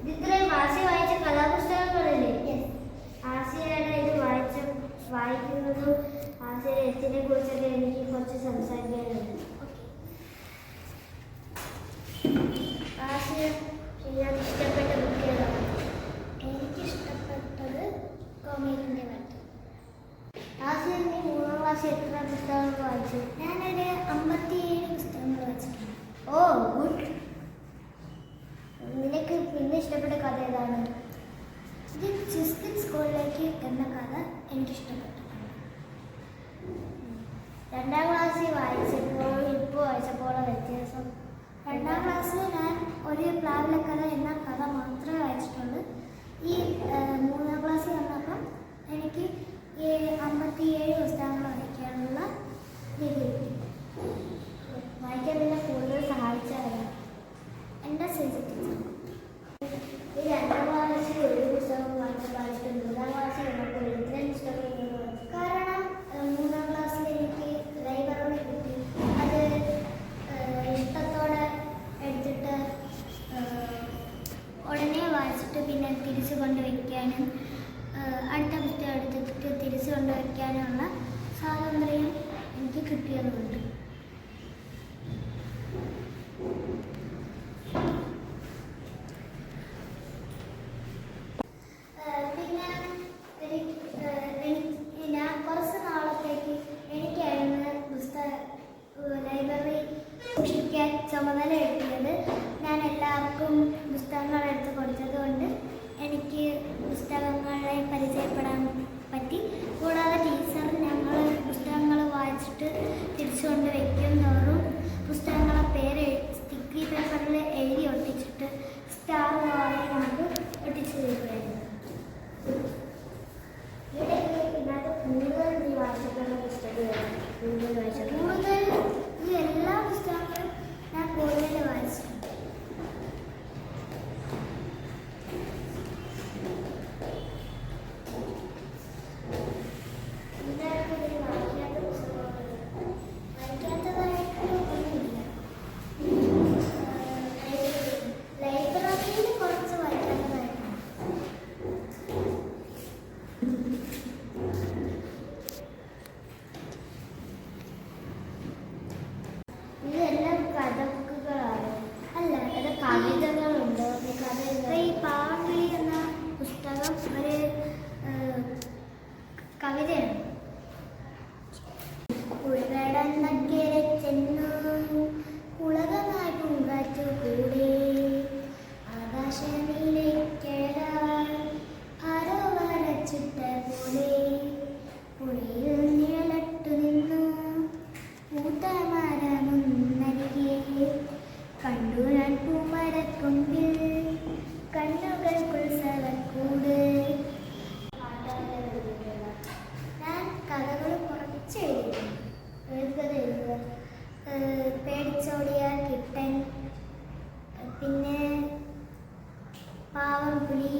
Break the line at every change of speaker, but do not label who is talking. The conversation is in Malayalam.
ഇത്രയും ആസിയ വായിച്ച കഥാപുസ്തകങ്ങളല്ലേ? ആസിയയുടെ ഇത് വായിക്കുന്നതും ആസിയയുടെ എഴുത്തിനെ കുറിച്ചൊക്കെ എനിക്ക് കുറച്ച് സംസാരിക്കാനുണ്ട്. ആസിയ ചെയ്യാൻ ഇഷ്ടപ്പെട്ട ബുക്ക് ഏതാണ്?
എനിക്കിഷ്ടപ്പെട്ടത് കോമേരിൻ്റെ വട്ട്.
ആസിയ നീ 3ാം ക്ലാസ്സിൽ എത്ര പുസ്തകങ്ങൾ വായിച്ചു?
ഞാനൊരു 57 പുസ്തകങ്ങൾ വായിച്ചിട്ടുണ്ട്.
ഓ ഗുഡ്. നിനക്ക് പിന്നെ ഇഷ്ടപ്പെട്ട കഥ ഏതാണ്?
ഇത് ചിസ്കിൻ സ്കൂളിലേക്ക് എന്ന കഥ എനിക്കിഷ്ടപ്പെട്ടു.
2ാം ക്ലാസ്സിൽ വായിച്ചപ്പോൾ ഇപ്പോൾ വായിച്ചപ്പോൾ വ്യത്യാസം?
2ാം ക്ലാസ്സിൽ ഞാൻ ഒരു പ്ലാവിലക്കഥ എന്ന കഥ മാത്രമേ വായിച്ചിട്ടുള്ളൂ. ഈ 3ാം ക്ലാസ്സിൽ വന്നപ്പം എനിക്ക് 57 പുസ്തകങ്ങൾ വായിക്കാനുള്ള രീതി കിട്ടി.
വായിക്കാൻ പിന്നെ കൂടുതൽ സഹായിച്ചാണ്
എൻ്റെ സീസൺ ടീച്ചർ.
ഈ 2ാം ക്ലാസ്സിൽ ഒരു പുസ്തകം വായിച്ചിട്ടുണ്ട്. 3ാം ക്ലാസ്സിൽ നമുക്ക് ഇത്രയും പുസ്തകങ്ങൾ വായിച്ചു.
കാരണം 3ാം ക്ലാസ്സിൽ എനിക്ക് ലൈബ്രറി കിട്ടി. അത് ഇഷ്ടത്തോടെ എടുത്തിട്ട് ഉടനെ വായിച്ചിട്ട് പിന്നെ തിരിച്ചു കൊണ്ടുവയ്ക്കാനും അടുത്ത പുസ്തകം എടുത്തിട്ട് തിരിച്ചു കൊണ്ടുവയ്ക്കാനുള്ള സ്വാതന്ത്ര്യം എനിക്ക് കിട്ടിയതുകൊണ്ട്. പിന്നെ ഞാൻ കുറച്ച് നാളത്തേക്ക് എനിക്കായിരുന്നു ലൈബ്രറി സൂക്ഷിക്കാൻ ചുമതല കിട്ടിയത്. ഞാൻ എല്ലാവർക്കും പുസ്തകങ്ങൾ എടുത്ത് കൊടുത്തതുകൊണ്ട് എനിക്ക് പുസ്തകങ്ങളെ പരിചയപ്പെടാൻ പറ്റി. കൂടാതെ ടീച്ചർ ഞങ്ങൾ പുസ്തകങ്ങൾ വായിച്ചിട്ട് തിരിച്ചു കൊണ്ട് വയ്ക്കും തോറും പുസ്തകങ്ങളെ പേര് സ്റ്റിക്കി പേപ്പറിൽ എഴുതി ഒട്ടിച്ചിട്ട് സ്റ്റാർ പോലെ നമുക്ക് ഒട്ടിച്ച് തരുമായിരുന്നു.
കൂടുതൽ നീ വായിച്ചിട്ടുള്ള പുസ്തകമാണ്?
കൂടുതൽ ഈ എല്ലാ പുസ്തകങ്ങളും ഞാൻ കൂടുതൽ വായിച്ചിട്ടുണ്ട്. വായിക്കാത്തതായിട്ട് ഒന്നുമില്ല. ലൈബ്രറിയിൽ കുറച്ച് വായിക്കാത്തതായിട്ടുണ്ട്.
ഇതെല്ലാം കഥ ബുക്കുകളാണ്?
അല്ല,
അത് കവിതകളുണ്ട്.
ഈ പാവക്കിളി എന്ന പുസ്തകം ഒരു കവിതയാണ്. ഉൾകടന്നക്കരെ ചെന്നു ഉലകമായി പൂങ്കാറ്റു കൂടെ ആകാശനിലേക്കെഴലാൽ ആരോ വരച്ചിട്ട പോലെ പുഴയിൽ നിഴലട്ടു നിന്നു മൂത്ത മരമുന്നരികെ കണ്ടു ഞാൻ പൂമരക്കൊമ്പിൽ കണ്ണുകൾക്കുത്സവക്കൂട്. ഞാൻ കഥകൾ കുറച്ച് എഴുതിയിട്ടുണ്ട്.
ഏതൊക്കെ എഴുതുക?
പേടിച്ചോടിയ കിട്ടൻ, പിന്നെ പാവം പുലി,